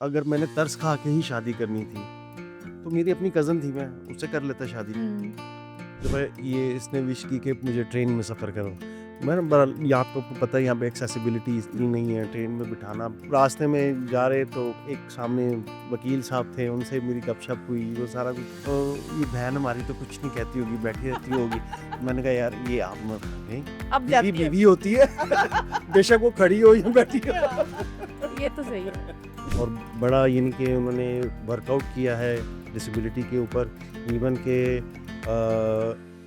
अगर मैंने तरस खा के ही शादी करनी थी, तो मेरी अपनी कज़न थी, मैं उससे कर लेता शादी। हुँ। तो भाई ये इसने विश की कि मुझे ट्रेन में सफ़र करो। मैंने बड़ा ये आपको पता है यहाँ पे एक्सेसिबिलिटी इतनी नहीं है, ट्रेन में बिठाना। रास्ते में जा रहे तो एक सामने वकील साहब थे, उनसे मेरी गपशप हुई, वो सारा कुछ। तो ये बहन हमारी तो कुछ नहीं कहती होगी, बैठी रहती होगी। मैंने कहा यार ये आप मत नहीं, अब बीवी जाती है। बीवी होती है बेशक वो खड़ी हो या बैठी हो। ये तो सही है। और बड़ा यानी कि उन्होंने वर्कआउट किया है डिसेबिलिटी के ऊपर, इवन के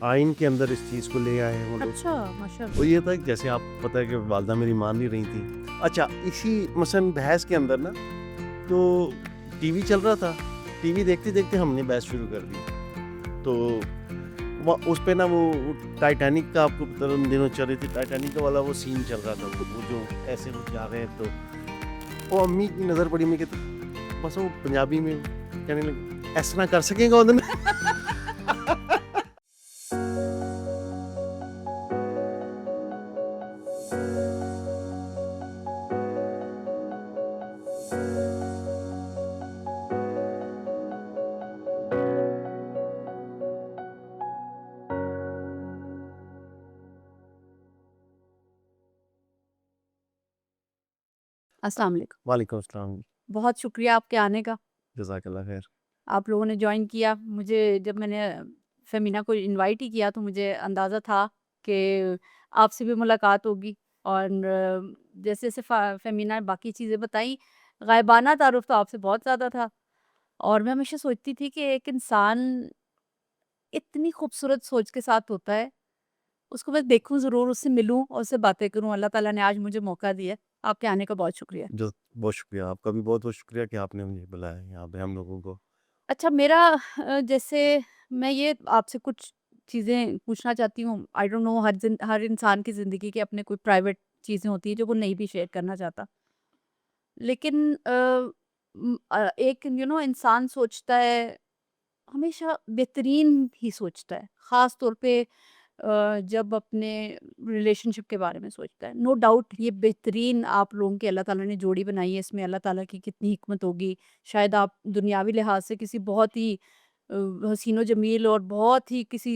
आइन के अंदर इस चीज़ को ले आए हैं वो लोग। अच्छा, माशाल्लाह। तो ये था कि जैसे आपको पता है कि वालदा मेरी मान नहीं रही थी। अच्छा, इसी मसलन बहस के अंदर ना, तो टीवी चल रहा था, टीवी देखते-देखते हमने बहस शुरू कर दी। तो उस पे ना वो टाइटैनिक का आपको पता है उन दिनों चल रही थी, टाइटैनिक वाला वो सीन चल रहा था, वो जो ऐसे वो जा रहे हैं, तो वो अम्मी की नज़र पड़ी, अम्मी कहती बस वो पंजाबी में कहने लगी, "इस तरह कर सकेगा ਉਹਦੇ ਨਾਲ?" अस्सलाम वालेकुम। वालेकुम अस्सलाम, बहुत शुक्रिया आपके आने का। जज़ाकल्लाह खैर। आप लोगों ने जॉइन किया। मुझे जब मैंने फ़ेमिना को इनवाइट ही किया तो मुझे अंदाज़ा था कि आपसे भी मुलाकात होगी और जैसे-जैसे फ़ेमिना ने बाकी चीज़ें बताई, गायबाना तारुफ़ तो आपसे बहुत ज़्यादा था और मैं हमेशा सोचती थी कि एक इंसान इतनी खूबसूरत सोच के साथ होता है, उसको मैं देखूँ ज़रूर, उससे मिलूँ और उससे बातें करूँ। अल्लाह ताला ने आज मुझे मौका दिया है। आपके आने का बहुत शुक्रिया। जो बहुत शुक्रिया, आपका भी बहुत-बहुत शुक्रिया कि आपने मुझे बुलाया यहाँ पे हम लोगों को। अच्छा मेरा जैसे मैं ये आपसे कुछ चीज़ें पूछना चाहती हूँ। आई डोंट नो हर इंसान की ज़िंदगी की अपने कोई प्राइवेट चीज़ें होती हैं जो वो नहीं भी शेयर करना चाहता। लेकिन एक इंसान सोचता है हमेशा बेहतरीन ही सोचता है। ख़ास तौर पे जब अपने रिलेशनशिप के बारे में सोचता है। नो डाउट ये बेहतरीन आप लोगों की अल्लाह ताला ने जोड़ी बनाई है, इसमें अल्लाह ताला की कितनी हिकमत होगी। शायद आप दुनियावी लिहाज से किसी बहुत ही हसीनो जमील और बहुत ही किसी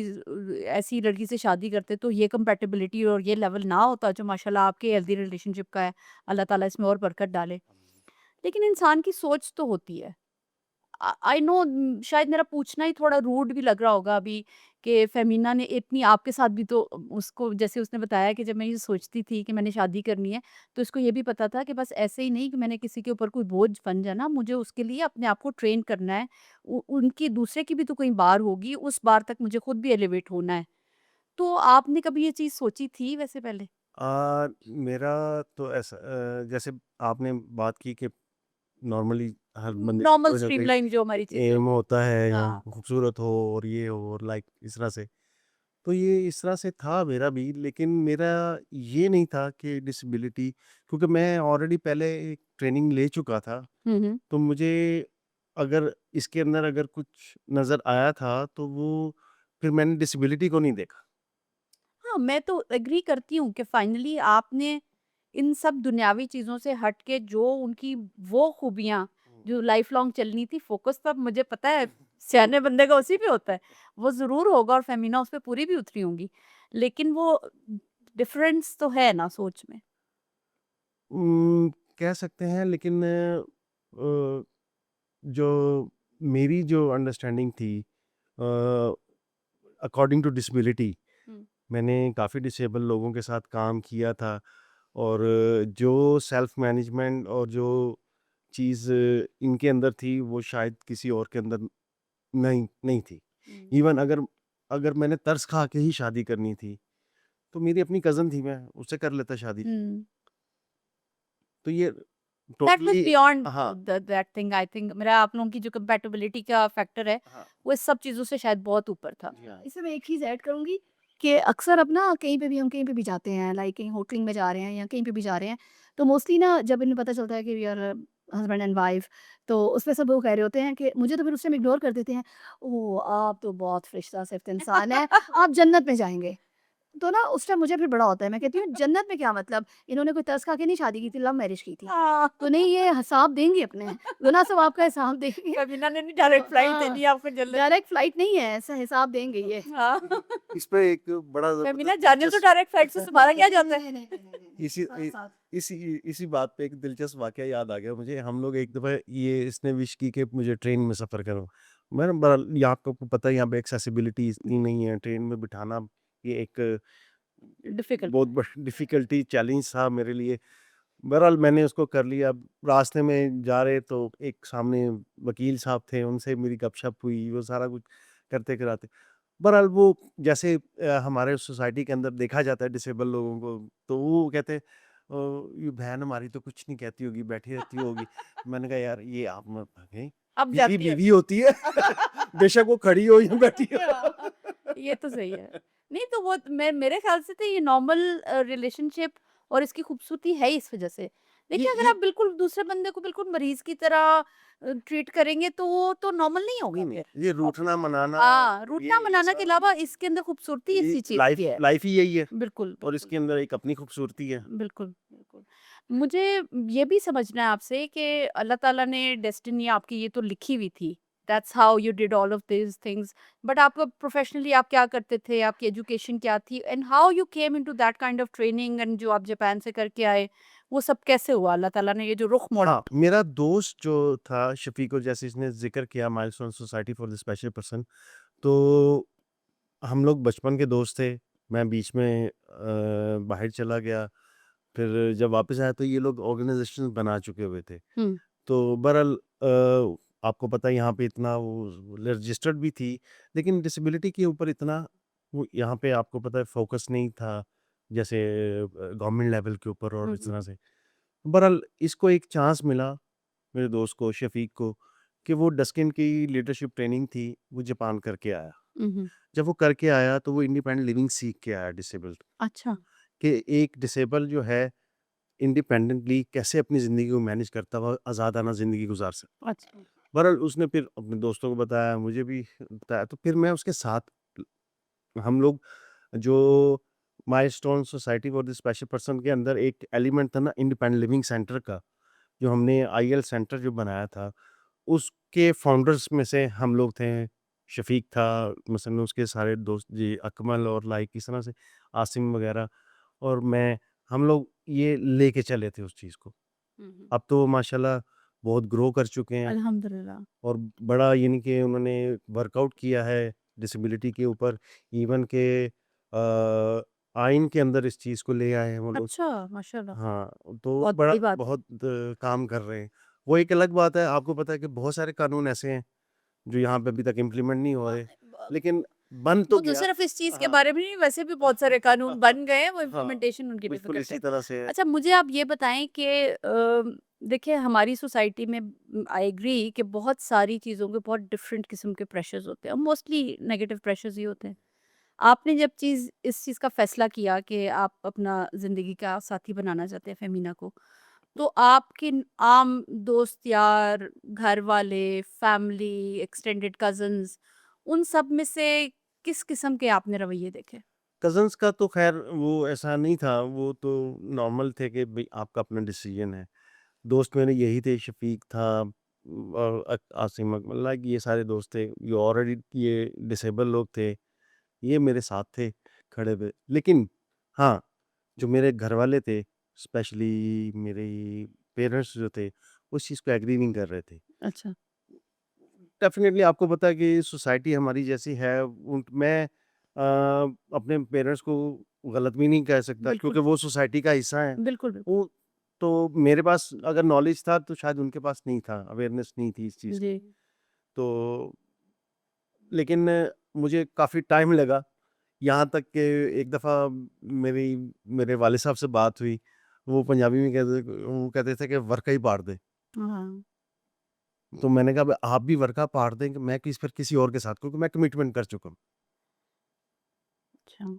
ऐसी लड़की से शादी करते तो ये कंपैटिबिलिटी और ये लेवल ना होता जो माशाल्लाह आपके हेल्दी रिलेशनशिप का है। अल्लाह ताला इसमें और बरकत डाले। लेकिन इंसान की सोच तो होती है। आई नो शायद मेरा पूछना ही थोड़ा रूड भी लग रहा होगा अभी कि फेमिना ने इतनी आपके साथ भी तो उसको जैसे उसने बताया कि जब मैं ये सोचती थी कि मैंने शादी करनी है तो इसको ये भी पता था कि बस ऐसे ही नहीं कि मैंने किसी के ऊपर कोई बोझ बन जाना मुझे उसके लिए अपने आप को ट्रेन करना है उनकी दूसरे की भी तो कोई बार होगी उस बार तक मुझे खुद भी एलिवेट होना है तो आपने कभी ये चीज़ सोची थी वैसे पहले मेरा तो ऐसा जैसे आपने बात की कि नॉर्मली हर बंदे का नॉर्मल कोई ना कोई स्ट्रीमलाइन जो हमारी चीज़ें एम होती होता है, या हाँ खूबसूरत हो और ये हो और लाइक इस तरह से। तो ये इस तरह से था मेरा भी, लेकिन मेरा ये नहीं था कि डिसेबिलिटी, क्योंकि मैं ऑलरेडी पहले एक ट्रेनिंग ले चुका था, हम्म तो मुझे अगर इसके अंदर अगर कुछ नज़र आया था, तो वो फिर मैंने डिसेबिलिटी को नहीं देखा। हाँ, मैं तो एग्री करती हूँ कि फाइनली आपने इन सब दुनियावी चीज़ों से हट के जो उनकी वो खूबियाँ जो लाइफ लॉन्ग चलनी थी फ़ोकस तो अब मुझे पता है सयाने बंदे का उसी पे होता है। वो ज़रूर होगा और फ़ेमिना उस पे पूरी भी उतरी होंगी। लेकिन वो डिफ़रेंस तो है ना सोच में। उम, कह सकते हैं, लेकिन जो मेरी जो अंडरस्टैंडिंग थी, अकॉर्डिंग टू डिसेबिलिटी, हुँ। मैंने काफ़ी डिसेबल लोगों के साथ काम किया था, और जो सेल्फ मैनेजमेंट और जो चीज़ इनके अंदर थी, वो शायद किसी और के अंदर नहीं नहीं थी। हुँ। इवन अगर अगर मैंने तरस खा के ही शादी करनी थी, तो मेरी अपनी कज़न थी, मैं उससे कर लेता शादी। हुँ। तो ये दैट वाज़ टोटली बियॉन्ड हाँ, दैट थिंग आई थिंक मेरा आप लोगों की जो कंपैटिबिलिटी का फैक्टर है, हाँ। वो इस सब चीज़ों से शायद बहुत ऊपर था। जी हाँ। इसमें मैं एक चीज़ ऐड करूँगी कि अक्सर अब ना कहीं पे भी हम कहीं पे भी जाते हैं लाइक कहीं होटलिंग में जा रहे हैं या कहीं पे भी जा रहे हैं तो मोस्टली ना जब इन्हें पता चलता है कि we are husband and wife तो उसमें सब वो कह रहे होते हैं कि मुझे तो फिर उस टाइम इग्नोर कर देते हैं ओह आप तो बहुत फरिश्ता सिर्फ इंसान है आप जन्नत में जाएंगे तो ना उस टाइम मुझे फिर बड़ा होता है, मैं कहती हूँ जन्नत में क्या मतलब, इन्होंने कोई तरस खा के नहीं शादी की थी, लव मैरिज की थी। हाँ। तो नहीं ये हिसाब देंगी अपने, गुनाह सवाब का हिसाब देंगी। फमीना ने नहीं डायरेक्ट फ्लाइट हाँ, देनी आपको जन्नत। डायरेक्ट फ्लाइट नहीं है, ऐसा हिसाब देंगे ये। हाँ। इस पे एक बड़ा फमीना ज़बरदस्त जाने तो दिलचस्प डायरेक्ट फ्लाइट से तुम्हारा क्या जाता है? इसी इ- साथ। इसी इसी बात पे एक दिलचस्प वाकया याद आ गया मुझे। हम लोग एक दफ़ा ये इसने विश की कि मुझे ट्रेन में सफ़र करो। मैं बड़ा यहाँ आपको पता है यहाँ पे एक्सेसिबिलिटी इतनी नहीं है ट्रेन में बिठाना। ये एक डिफिकल्ट। बहुत बड़ी डिफ़िकल्टी चैलेंज था मेरे लिए। बहरहाल मैंने उसको कर लिया। अब रास्ते में जा रहे तो एक सामने वकील साहब थे, उनसे मेरी गपशप हुई, वो सारा कुछ करते कराते। बहरहाल वो जैसे हमारे सोसाइटी के अंदर देखा जाता है डिसेबल लोगों को, तो वो कहते ये बहन हमारी तो कुछ नहीं कहती होगी, बैठी रहती होगी। मैंने कहा यार ये आप मत भागें, अब बीवी जाती है। बीवी होती है। बेशक वो खड़ी हो या बैठी हो। ये तो सही है। नहीं तो वो मैं मेरे ख्याल से तो ये नॉर्मल रिलेशनशिप और इसकी खूबसूरती है ही इस वजह से। देखिए अगर ये आप बिल्कुल दूसरे बंदे को बिल्कुल मरीज़ की तरह ट्रीट करेंगे तो वो तो नॉर्मल नहीं होगा नहीं, फिर। ये औ रूठना मनाना हाँ, ये रूठना मनाना के अलावा इसके अंदर खूबसूरती ये इसी चीज़ लाइफ की है। लाइफ ही यही है बिल्कुल, और बिल्कुल। इसके अंदर एक अपनी खूबसूरती है। बिल्कुल, बिल्कुल। मुझे ये भी समझना है आपसे कि अल्लाह ताला ने डेस्टिनी आपकी ये तो लिखी हुई थी। That's how you did all of these things. But आप प्रोफेशनली आप क्या करते थे? आपकी एजुकेशन क्या थी? And how you came into that kind of training and जो आप जापान से करके आए, वो सब कैसे हुआ? अल्लाह ताला ने ये जो रुख मोड़ा। हाँ, मेरा दोस्त जो था शफ़ीक और जैसे इसने ज़िक्र किया milestone society for the special person, तो हम लोग बचपन के दोस्त थे। मैं बीच में बाहर चला गया, फिर जब वापस आया तो ये लोग ऑर्गेनाइज़ेशन बना चुके हुए थे। हुँ, तो बहरहाल आपको पता है यहाँ पे इतना वो रजिस्टर्ड भी थी, लेकिन डिसेबिलिटी के ऊपर इतना वो यहाँ पे आपको पता है फ़ोकस नहीं था, जैसे गवर्नमेंट लेवल के ऊपर और हुँ, इस हुँ। तरह से। बहरहाल इसको एक चांस मिला, मेरे दोस्त को शफ़ीक को, कि वो डस्किन की लीडरशिप ट्रेनिंग थी, वो जापान करके आया। हुँ, हुँ। जब वो करके आया तो वो इंडिपेंडेंट लिविंग सीख के आया डिसेबल्ड, अच्छा, कि एक डिसेबल जो है इंडिपेंडेंटली कैसे अपनी ज़िंदगी को मैनेज करता हुआ आज़ादाना ज़िंदगी गुज़ार सकता। अच्छा। बहरहाल उसने फिर अपने दोस्तों को बताया, मुझे भी बताया, तो फिर मैं उसके साथ हम लोग जो milestone society for the special person के अंदर एक एलिमेंट था ना इंडिपेंडेंट लिविंग सेंटर का, जो हमने आईएल सेंटर जो बनाया था, उसके फाउंडर्स में से हम लोग थे। शफ़ीक था, मसलन उसके सारे दोस्त जी अकमल और लाइक इस तरह से आसिम वगैरह और मैं, हम लोग ये लेके चले थे उस चीज़ को। हुँ, हुँ। अब तो माशाल्लाह बहुत ग्रो कर चुके हैं अल्हम्दुलिल्लाह। और बड़ा यानी कि उन्होंने वर्कआउट किया है डिसेबिलिटी के ऊपर, इवन के आइन के अंदर इस चीज़ को ले आए हैं वो लोग। अच्छा, माशाल्लाह। हाँ, तो बहुत बड़ा बड़ी बात है। बहुत काम कर रहे हैं। वो एक अलग बात है, आपको पता है कि बहुत सारे कानून ऐसे हैं, जो यहाँ पे अभी तक इम्प्लीमेंट नहीं हो हाँ, रहे, लेकिन बन तो वो तो गया। सिर्फ इस चीज़ के हाँ, बारे में नहीं, वैसे भी बहुत सारे कानून बन गए हैं, वो हाँ, इम्प्लीमेंटेशन उनकी बिल्कुल डिफ़िकल्ट इसी है। तरह से है। अच्छा मुझे आप ये बताएँ कि देखिए हमारी सोसाइटी में आई एग्री कि बहुत सारी चीज़ों के बहुत डिफरेंट किस्म के प्रेशर्स होते हैं और मोस्टली नेगेटिव प्रेशर्स ही होते हैं। आपने जब इस चीज़ का फ़ैसला किया कि आप अपना ज़िंदगी का साथी बनाना चाहते हैं फ़ेमिना को, तो आपके आम दोस्त यार, घर वाले, फैमिली, एक्सटेंडेड कज़िन्स उन सब में से किस किस्म के आपने रवैये देखे? कज़िन्स का तो ख़ैर वो ऐसा नहीं था, वो तो नॉर्मल थे कि भई आपका अपना डिसीज़न है। दोस्त मेरे यही थे, शफ़ीक था और आसिम अकमल लाइक ये सारे दोस्त थे, ये ऑलरेडी ये डिसेबल लोग थे, ये मेरे साथ थे खड़े हुए। लेकिन हाँ, जो मेरे घरवाले थे, स्पेशली मेरे पेरेंट्स जो थे, उस चीज़ को एग्री नहीं कर रहे थे। अच्छा। डेफ़िनेटली आपको पता है कि सोसाइटी हमारी जैसी है, मैं अपने पेरेंट्स को गलत भी नहीं कह सकता बिल्कुल, क्योंकि वो सोसाइटी का हिस्सा हैं। बिल्कुल, बिल्कुल। वो तो मेरे पास अगर नॉलेज था तो शायद उनके पास नहीं था, अवेयरनेस नहीं थी इस चीज़ जी। की। तो लेकिन मुझे काफ़ी टाइम लगा, यहाँ तक कि एक दफ़ा मेरी मेरे वाले साहब से बात हुई, वो पंजाबी में वो कहते थे कि वर्का ही पाड़ दे। हाँ, तो मैंने कहा, "अब आप भी वर्का पाड़ दें कि मैं फिर किसी और के साथ क्योंकि मैं कमिटमेंट कर चुका हूँ।" अच्छा।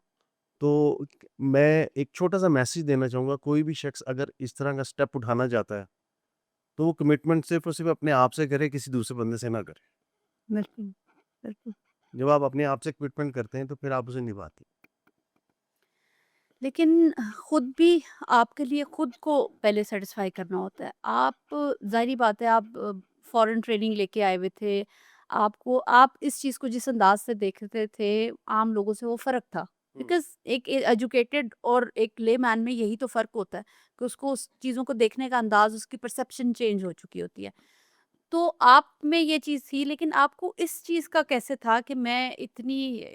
तो मैं एक छोटा-सा मैसेज देना चाहूँगा, कोई भी शख्स अगर इस तरह का स्टेप उठाना चाहता है, तो वो कमिटमेंट सिर्फ़ और सिर्फ़ अपने आप से करे, किसी दूसरे बंदे से ना करे। बिल्कुल, बिल्कुल। जब आप अपने आप से कमिटमेंट करते हैं, तो फिर आप उसे निभाते हैं। लेकिन खुद भी आपके लिए खुद को पहले सेटिस्फाई करना होता है। आप ज़ाहिर-सी बात है, आप फ़ॉरेन ट्रेनिंग लेके आए हुए थे। आप इस चीज़ को जिस अंदाज़ से देखते थे, आम लोगों से वो फ़र्क था। हुँ। बिकॉज़ एक एजुकेटेड और एक लेमैन में यही तो फ़र्क होता है कि उसको उस चीज़ों को देखने का अंदाज़, उसकी परसेप्शन चेंज हो चुकी होती है। तो आप में ये चीज़ थी, लेकिन आपको इस चीज़ का कैसे था कि मैं इतनी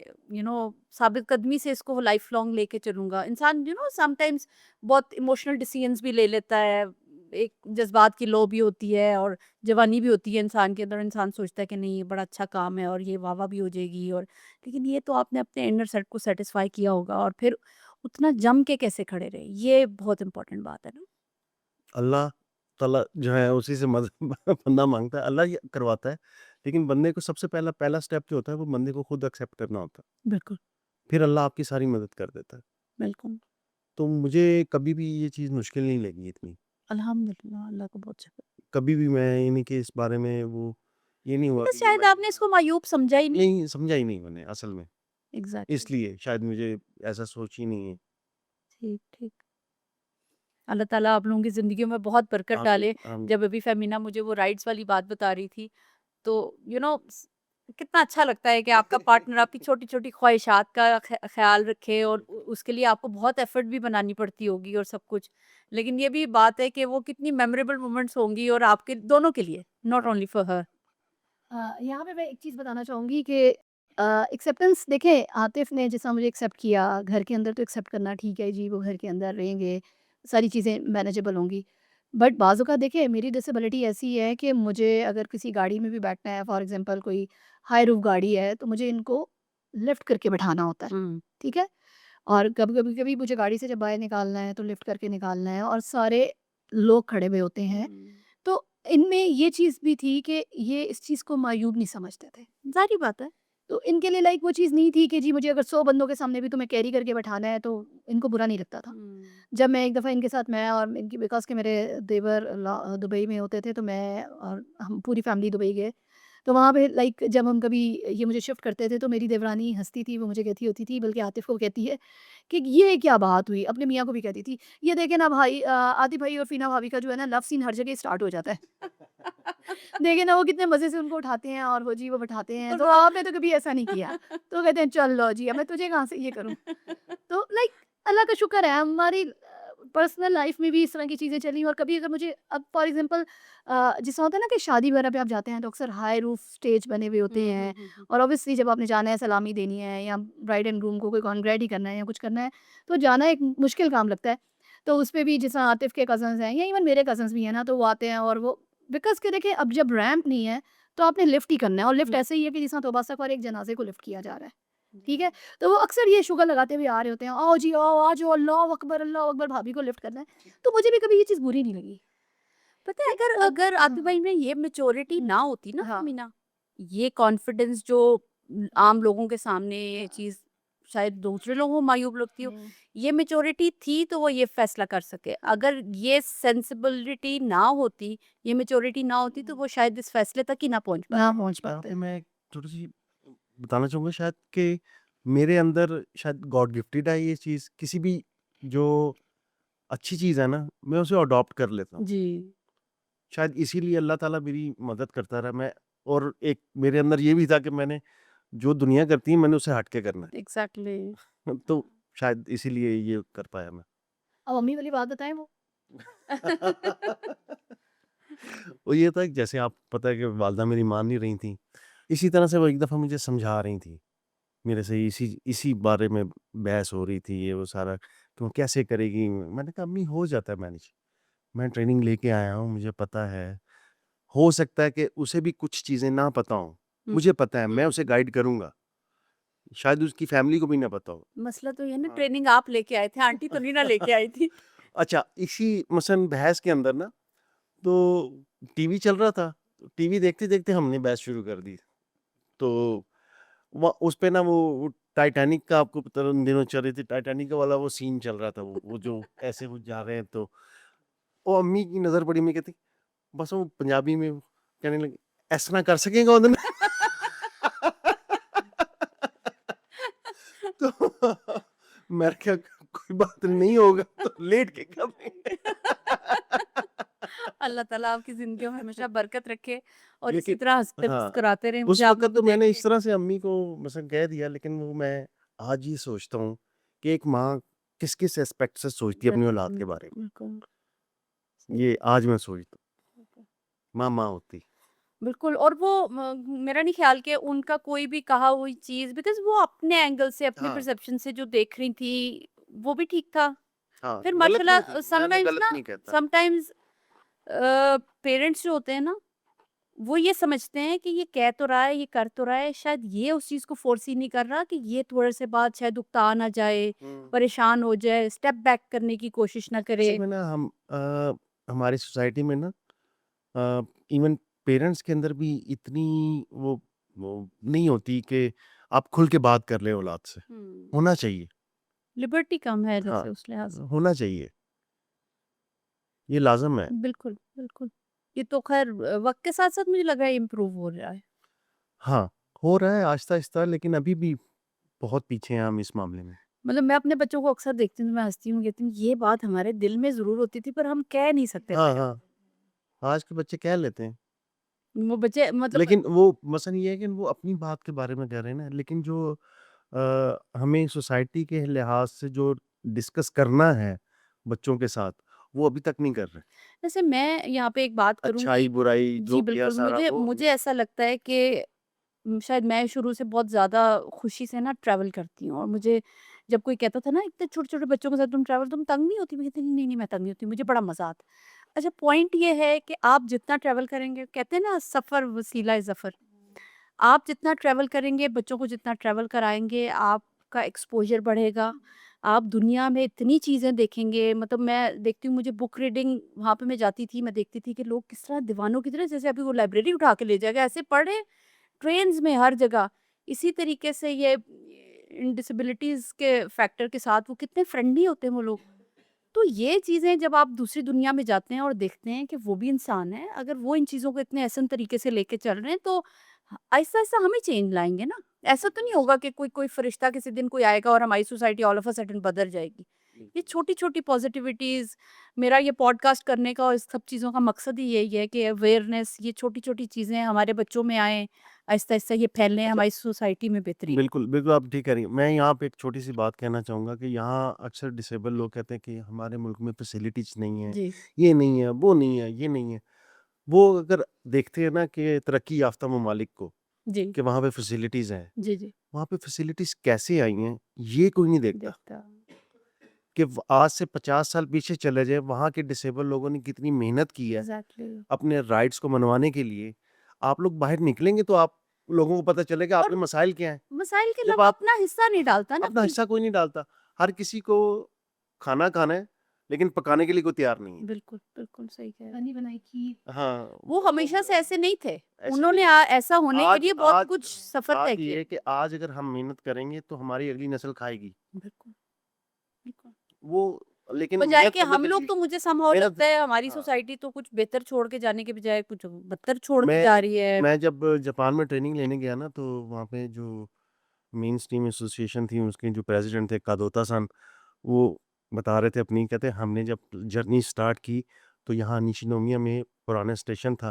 साबित कदमी से इसको लाइफ लॉन्ग लेके चलूँगा? इंसान समटाइम्स बहुत इमोशनल डिसीजंस भी ले लेता है। एक जज़्बात की लो भी होती है और जवानी भी होती है इंसान के अंदर। इंसान सोचता है कि नहीं, ये बड़ा अच्छा काम है और ये वाह-वाह भी हो जाएगी। और लेकिन ये तो आपने अपने इनर सेल्फ को सैटिस्फाई किया होगा और फिर उतना जम के कैसे खड़े रहे? ये बहुत इम्पोर्टेंट बात है ना? अल्लाह ताला जो है उसी से मदद बंदा माँगता है, अल्लाह ही करवाता है। लेकिन बंदे को सबसे पहला पहला स्टेप जो होता है वो बंदे को खुद एक्सेप्ट करना होता है। बिल्कुल, फिर अल्लाह आपकी सारी मदद कर देता है। बिल्कुल। तो मुझे कभी भी ये चीज़ मुश्किल नहीं लगी इतनी। अल्हम्दुलिल्लाह, अल्लाह का बहुत शुक्र। कभी भी मैं यानी कि इस बारे में वो ये नहीं हुआ बिकॉज़ कि शायद मैं आपने इसको मायूब समझा ही नहीं। नहीं समझा ही नहीं मैंने असल में। एग्ज़ैक्टली। इसलिए शायद मुझे ऐसा सोच ही नहीं है। ठीक, ठीक। अल्लाह ताला आप लोगों की ज़िंदगियों में बहुत बरकत आमीन, डाले। आमीन। जब अभी फ़ेमिना मुझे वो राइड्स वाली बात बता रही थी, तो यू नो स कितना अच्छा लगता है कि आपका पार्टनर आपकी छोटी-छोटी ख़्वाहिशात का ख़्याल रखे और उसके लिए आपको बहुत एफ़र्ट भी बनानी पड़ती होगी और सब कुछ। लेकिन ये भी बात है कि वो कितनी मेमोरेबल मोमेंट्स होंगी और आपके दोनों के लिए, नॉट ओनली फॉर हर। यहाँ पे मैं एक चीज़ बताना चाहूँगी कि एक्सेप्टेंस देखें, आतिफ़ ने जैसा मुझे एक्सेप्ट किया, घर के अंदर तो एक्सेप्ट करना ठीक है जी, वो घर के अंदर रहेंगे, सारी चीज़ें मैनेजेबल होंगी। बट बाज़ औक़ात देखिए मेरी डिसेबिलिटी ऐसी है कि मुझे अगर किसी गाड़ी में भी बैठना है, फॉर एग्ज़ाम्पल कोई हाई रूफ़ गाड़ी है, तो मुझे इनको लिफ्ट करके बिठाना होता है, हुँ। ठीक है? और कभी-कभी मुझे गाड़ी से जब बाहर निकालना है, तो लिफ्ट करके निकालना है और सारे लोग खड़े हुए होते हैं। हुँ। तो इनमें ये चीज़ भी थी कि ये इस चीज़ को मायूब नहीं समझते थे। ज़ाहिर-सी बात है। तो इनके लिए लाइक वो चीज़ नहीं थी कि जी मुझे अगर 100 बंदों के सामने भी तुम्हें कैरी करके बैठाना है, तो इनको बुरा नहीं लगता था। हुँ। जब मैं एक दफ़ा इनके साथ, मैं और इनकी, बिकॉज़ के मेरे देवर दुबई में होते थे, तो मैं और हम पूरी फैमिली दुबई गए। तो वहाँ पे लाइक जब हम कभी ये मुझे शिफ्ट करते थे, तो मेरी देवरानी हँसती थी, वो मुझे कहती होती थी, बल्कि आतिफ़ को कहती है कि ये क्या बात हुई? अपने मियाँ को भी कहती थी, "ये देखे ना भाई, आतिफ़ भाई और फ़ीना भाभी का जो है ना लव सीन हर जगह स्टार्ट हो जाता है। देखे ना वो कितने मज़े से उनको उठाते हैं और वो जी वो बैठाते हैं, और तो आपने तो कभी ऐसा नहीं किया।" तो कहते हैं, "चल लो जी, अब मैं तुझे कहाँ से ये करूँ?" तो लाइक अल्लाह का शुक्र है हमारी पर्सनल लाइफ में भी इस तरह की चीज़ें चली। और कभी अगर मुझे अब फॉर एग्जांपल जैसा होता है ना कि शादी वगैरह पे आप जाते हैं, तो अक्सर हाई रूफ स्टेज बने हुए होते हुँ, हुँ, हैं, हुँ, हुँ। और ऑब्वियसली जब आपने जाना है, सलामी देनी है या ब्राइड एंड ग्रूम को कोई कॉन्ग्रेट ही करना है या कुछ करना है, तो जाना एक मुश्किल काम लगता है। तो उस पे भी जैसा आतिफ के कज़न्स हैं या इवन मेरे कज़न्स भी हैं ना, तो वो आते हैं और वो बिकॉज़ कि देखिए अब जब रैंप नहीं है, तो आपने लिफ्ट ही करना है, और लिफ्ट हुँ। ऐसे ही है कि जिस तरह तौबा सफ़र एक जनाज़े को लिफ्ट किया जा रहा है। ठीक है? जी। तो वो अक्सर ये शुगर लगाते हुए आ रहे होते हैं, आओ जी आओ, आ जाओ, अल्लाह अकबर, भाभी को लिफ्ट करना है। तो मुझे भी कभी ये चीज़ बुरी नहीं लगी। पता है, ठीक अगर अगर आतिफ़ हाँ, भाई में ये मैच्योरिटी ना होती ना हाँ। फ़ेमिना, ये कॉन्फिडेंस जो आम लोगों के सामने ये चीज़ शायद दूसरे लोगों को मायूब लगती हो, हुँ। ये मैच्योरिटी थी तो वो ये फ़ैसला कर सके। अगर ये सेंसिबिलिटी ना होती, ये मैच्योरिटी ना होती, तो वो शायद इस फ़ैसले तक ही ना पहुँच ना पाते। पहुँच यहाँ पाते। पे मैं थोड़ी-सी बताना चाहूँगा शायद कि मेरे अंदर शायद गॉड गिफ्टेड है ये चीज़। किसी भी जो अच्छी चीज़ है ना, मैं उसे अडॉप्ट कर लेता हूँ। जी। शायद इसीलिए अल्लाह ताला मेरी मदद करता रहा। मैं और एक मेरे अंदर ये भी था कि मैंने जो दुनिया करती है मैंने उसे हट के करना एग्ज़ैक्टली। है। तो शायद इसीलिए ये कर पाया मैं। अब अम्मी वाली बात बताएँ वो? वो ये था कि जैसे आप पता है कि वालिदा मेरी मान नहीं रही थीं। इसी तरह से वो एक दफ़ा मुझे समझा रही थीं। मेरे से इसी इसी बारे में बहस हो रही थी, ये वो सारा, "तुम कैसे करेगी?" मैंने कहा, "अम्मी हो जाता है मैनेज। मैं ट्रेनिंग लेके आया हूँ, मुझे पता है। हो सकता है कि उसे भी कुछ चीज़ें ना पता हों। हुँ, मुझे पता है, मैं हुँ। उसे गाइड करूँगा। शायद उसकी फैमिली को भी ना पता हो।" मसला तो ये है ना, हाँ। ट्रेनिंग आप लेके आए थे, आंटी तो नहीं ना लेके आई थी। अच्छा, इसी मसलन बहस के अंदर ना, तो टीवी चल रहा था। टीवी देखते-देखते हमने बहस शुरू कर दी। तो व उस पे ना वो टाइटैनिक का आपको पता है उन दिनों चल रही थी, टाइटैनिक का वाला वो सीन चल रहा था, वो जो ऐसे वो जा रहे हैं, तो वो अम्मी की नज़र पड़ी, अम्मी कहती, बस वो पंजाबी में कहने लगी, "इस तरह कर सकेगा ਉਹਦੇ ਨਾਲ?" तो मैंने कहा, कोई कोई बात नहीं होगा तो लेट के करेंगे। अल्लाह ताला आपकी ज़िंदगियों में हमेशा बरकत रखे और इसी लेकिन तरह हँसते हाँ, मुस्कुराते रहें। उस मुझे आप वक़्त लोगों तो को देख मैंने के इस तरह से अम्मी को मसलन कह दिया, लेकिन वो मैं आज ये सोचता हूँ कि एक माँ किस-किस एस्पेक्ट से सोचती है अपनी औलाद के बारे में। बिल्कुल, ये आज मैं सोचता बिल्कुल। हूँ, माँ माँ होती। बिल्कुल और वो मेरा नहीं ख्याल कि उनका कोई भी कहा हुई चीज़ बिकॉज़ वो अपने एंगल से, अपने हाँ, परसेप्शन से जो देख रही थी, वो भी ठीक था। हाँ, फिर गलत नहीं थी, माशाल्लाह मैं समटाइम्स गलत ना नहीं कहता। समटाइम्स पेरेंट्स जो होते हैं ना, वो ये समझते हैं कि ये कह तो रहा है, ये कर तो रहा है, शायद ये उस चीज़ को फ़ोर्स ही नहीं कर रहा कि ये थोड़े से बाद शायद उकता ना जाए, हुँ। परेशान हो जाए, स्टेप बैक करने की कोशिश ना करे। असल में ना हमारी सोसाइटी में ना इवन पेरेंट्स के अंदर भी इतनी वो नहीं होती कि आप खुल के बात कर लें औलाद से। हुँ। होना चाहिए। लिबर्टी कम है हाँ, जैसे उस लिहाज से। होना चाहिए। ये लाज़िम है। बिल्कुल, बिल्कुल। ये तो ख़ैर वक़्त के साथ-साथ मुझे लग रहा है इम्प्रूव हो रहा है। हाँ, हो रहा है आहिस्ता-आहिस्ता, लेकिन अभी भी बहुत पीछे हैं हम इस मामले में। मतलब मैं अपने बच्चों को अक्सर देखती हूँ तो मैं हँसती हूँ, कहती हूँ ये बात हमारे दिल में ज़रूर होती थी पर हम कह नहीं सकते हाँ, थे। हाँ, आज के बच्चे कह लेते हैं। वो बच्चे मतलब लेकिन वो मसलन ये है कि वो अपनी बात के बारे में कह रहे हैं ना, लेकिन जो हमें सोसाइटी के लिहाज से जो डिस्कस करना है बच्चों के साथ, वो अभी तक नहीं कर रहे। जैसे मैं यहाँ पे एक बात करूँगी। अच्छाई, बुराई जो जी, किया बिल्कुल, सारा मुझे वो मुझे ऐसा लगता है कि शायद मैं शुरू से बहुत ज़्यादा खुशी से ना ट्रैवल करती हूँ और मुझे जब कोई कहता था ना इतने छोटे-छोटे बच्चों के साथ तुम तंग नहीं होती? मैं कहती नहीं, नहीं मैं तंग नहीं होती, मुझे बड़ा मज़ा आता है। अच्छा पॉइंट ये है कि आप जितना ट्रैवल करेंगे कहते हैं ना सफ़र वसीला ज़फ़र। आप जितना ट्रैवल करेंगे, बच्चों को जितना ट्रैवल कराएँगे, आपका एक्सपोज़र बढ़ेगा। आप दुनिया में इतनी चीज़ें देखेंगे मतलब मैं देखती हूँ मुझे बुक रीडिंग वहाँ पे मैं जाती थी, मैं देखती थी कि लोग किस तरह दीवानों की तरह जैसे अभी वो लाइब्रेरी उठा के ले जाएगा, ऐसे पढ़ रहे हैं ट्रेन्स में हर जगह। इसी तरीके से ये इन डिसेबिलिटीज़ के फैक्टर के साथ वो कितने फ्रेंडली होते हैं वो लोग। तो ये चीज़ें जब आप दूसरी दुनिया में जाते हैं और देखते हैं कि वो भी इंसान है, अगर वो इन चीज़ों को इतने एहसन तरीके से लेके चल रहे हैं तो आहिस्ता-आहिस्ता हम ही चेंज लाएँगे ना। ऐसा तो नहीं होगा कि कोई कोई फरिश्ता किसी दिन कोई आएगा और हमारी society all of a sudden बदल जाएगी। ये छोटी-छोटी पॉज़िटिविटीज़ मेरा ये पॉडकास्ट करने का और इस सब चीज़ों का मकसद ही यही है कि अवेयरनेस ये छोटी-छोटी चीज़ें हमारे बच्चों में आएँ, आहिस्ता-आहिस्ता ये फैलें, अच्छा, हमारी सोसाइटी में बेहतरी आए। बिल्कुल, बिल्कुल आप ठीक कह रही हैं। मैं यहाँ पे एक छोटी-सी बात कहना चाहूँगा कि यहाँ अक्सर डिसेबल लोग कहते हैं कि हमारे मुल्क में फैसिलिटीज़ नहीं है, जी, ये नहीं है, वो नहीं है, ये नहीं है। वो अगर देखते हैं ना कि तरक्की याफ़्ता ममालिक को, जी, कि वहाँ पे फैसिलिटीज़ हैं, जी, जी, वहाँ पे फैसिलिटीज़ कैसे आई हैं, ये कोई नहीं देखता। देखता कि आज से 50 साल पीछे चले जाएँ, वहाँ के डिसेबल लोगों ने कितनी मेहनत की है, एग्ज़ैक्टली अपने राइट्स को मनवाने के लिए। आप लोग बाहर निकलेंगे तो आप लोगों को पता चलेगा और आपके मसाइल क्या हैं। मसाइल के जब अलावा आप अपना हिस्सा नहीं डालता ना अपना कोई। हिस्सा कोई नहीं डालता, हर किसी को खाना खाना है, लेकिन पकाने के लिए कोई तैयार नहीं है। बिल्कुल, बिल्कुल सही कह रहे हैं। बनी बनाई खीर। हाँ, वो हमेशा से ऐसे नहीं थे। ऐसे नहीं उन्होंने है। ऐसा होने के आज लिए बहुत आज कुछ सफ़र बात तय ये किए। है कि आज अगर हम मेहनत करेंगे तो हमारी अगली नस्ल खाएगी। बिल्कुल, बिल्कुल। वो लेकिन बजाए मेहनत कि करने हम के लोग लिए तो मुझे समहाउ मेहनत लगता है हमारी हाँ, सोसाइटी तो कुछ बेहतर छोड़ के जाने के बजाय कुछ बदतर छोड़ के मैं जा रही है। मैं जब जापान में ट्रेनिंग लेने गया ना, तो वहाँ पे जो मेन स्ट्रीम एसोसिएशन थी, उसके जो प्रेसिडेंट थे कादोता सन, वो बता रहे थे अपनी, कहते हमने जब जर्नी स्टार्ट की तो यहाँ निशिनोमिया में पुराना स्टेशन था,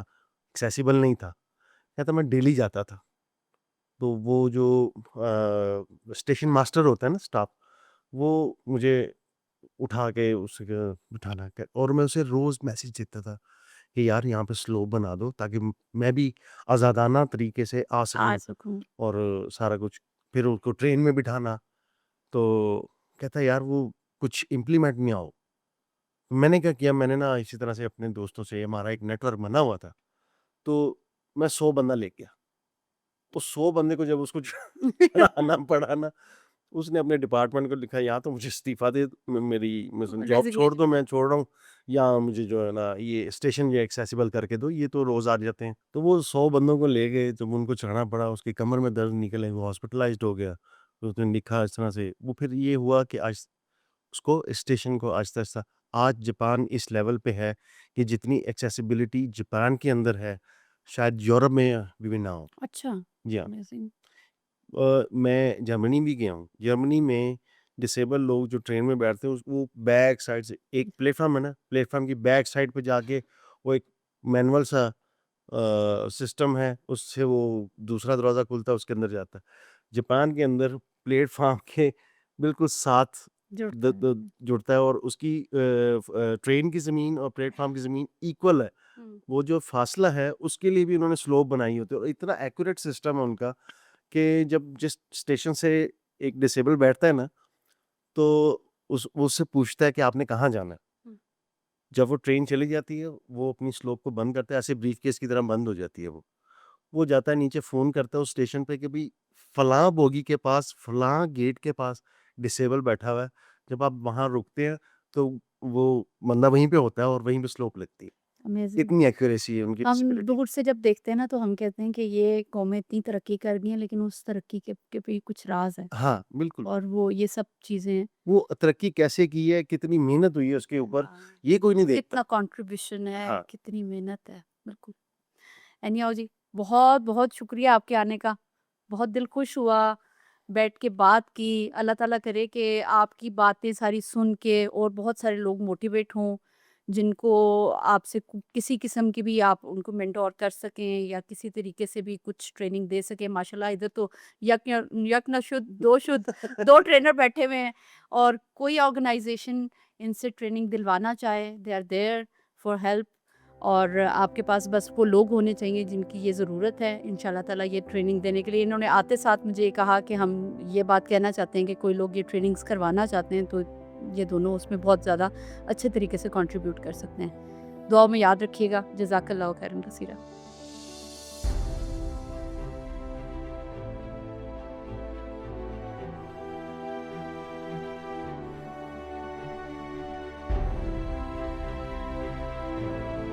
एक्सेसिबल नहीं था। कहता मैं डेली जाता था। तो वो जो स्टेशन मास्टर होता है ना स्टाफ, वो मुझे उठा के उस बिठाना क और मैं उसे रोज़ मैसेज देता था कि यार यहाँ पे स्लो बना दो ताकि मैं भी आज़ादाना तरीके से आ आ सकूँ सकूँ। और सारा कुछ। फिर उसको ट्रेन में बिठाना, तो कहता है यार वो कुछ इम्प्लीमेंट नहीं आओ। मैंने क्या किया, मैंने ना इसी तरह से अपने दोस्तों से हमारा एक नेटवर्क बना हुआ था, तो मैं 100 बंदा ले गया। उस 100 बंदे को जब उसको चढ़ाना पड़ा ना, उसने अपने डिपार्टमेंट को लिखा या तो मुझे इस्तीफ़ा दे मेरी मतलब जॉब छोड़ दो, रेज़िग्नेशन। मैं छोड़ रहा हूँ, या मुझे जो है ना ये स्टेशन ये एक्सेसिबल करके दो, ये तो रोज़ आ जाते हैं। तो वो 100 बंदों को ले गए, जब उनको चढ़ाना पड़ा, उसकी कमर में दर्द निकले, वो हॉस्पिटलाइज़्ड हो गया। तो उसने लिखा इस तरह से, वो फिर ये हुआ कि आज उसको स्टेशन को आहिस्ता-आहिस्ता आज जापान इस लेवल पे है कि जितनी एक्सेसिबिलिटी जापान के अंदर है, शायद यूरोप में भी ना हो। अच्छा, जी हाँ। अमेज़िंग। मैं जर्मनी भी गया हूँ। जर्मनी में डिसेबल लोग जो ट्रेन में बैठते हैं वो बैक साइड से, एक प्लेटफॉर्म है ना, प्लेटफॉर्म की बैक साइड पे जाके वो एक मैनुअल सा सिस्टम है, उससे वो दूसरा दरवाज़ा खुलता है, उसके अंदर जाता है। जापान के अंदर प्लेटफॉर्म के बिल्कुल साथ जुड़ता है। जुड़ता है और उसकी ट्रेन की ज़मीन और प्लेटफॉर्म की ज़मीन इक्वल है। वो जो फासला है उसके लिए भी उन्होंने स्लोप बनाई होती है और इतना एक्यूरेट सिस्टम है उनका कि जब जिस स्टेशन से एक डिसेबल बैठता है ना, तो वो उससे पूछता है कि आपने कहाँ जाना है। हम्म। जब वो ट्रेन चली जाती है, वो अपनी स्लोप को बंद करता है, ऐसे ब्रीफकेस की तरह बंद हो जाती है वो जाता है नीचे, फ़ोन करता है उस स्टेशन पे कि भई फलाँ बोगी के पास, फलाँ गेट के पास डिसेबल बैठा हुआ है। जब आप वहाँ रुकते हैं, तो वो बंदा वहीं पे होता है और वहीं पे स्लोप लगती है। अमेजिंग। इतनी एक्यूरेसी है उनकी हम डिसेबिलिटी। दूर से जब देखते हैं ना तो हम कहते हैं कि ये कौमें इतनी तरक्की कर गई हैं, लेकिन उस तरक्की के भी कुछ राज है हाँ, बिल्कुल। और वो ये सब चीज़ें हैं। वो तरक्की कैसे की है, कितनी मेहनत हुई है उसके ऊपर, हाँ, ये कोई नहीं देखता। कितना कंट्रीब्यूशन है, हाँ। कितनी मेहनत है, बिल्कुल। एनीहाउ जी, बहुत बहुत शुक्रिया आपके आने का। बहुत दिल खुश हुआ बैठ के बात की। अल्लाह ताला करे कि आपकी बातें सारी सुन के और बहुत सारे लोग मोटिवेट हों, जिनको आपसे किसी किस्म की भी आप उनको मेंटोर कर सकें या किसी तरीके से भी कुछ ट्रेनिंग दे सकें। माशाल्लाह इधर तो यक न शुद्ध दो शुद्ध दो ट्रेनर बैठे हुए हैं और कोई ऑर्गेनाइजेशन इनसे ट्रेनिंग दिलवाना चाहे, they are there for help. और आपके पास बस वो लोग होने चाहिए जिनकी ये ज़रूरत है। इंशाल्लाह ताला ये ट्रेनिंग देने के लिए इन्होंने आते साथ मुझे ये कहा कि हम ये बात कहना चाहते हैं कि कोई लोग ये ट्रेनिंग्स करवाना चाहते हैं तो ये दोनों उसमें बहुत ज़्यादा अच्छे तरीके से कंट्रीब्यूट कर सकते हैं। दुआ में याद रखिएगा। जज़ाकल्लाह खैरन कसीरा।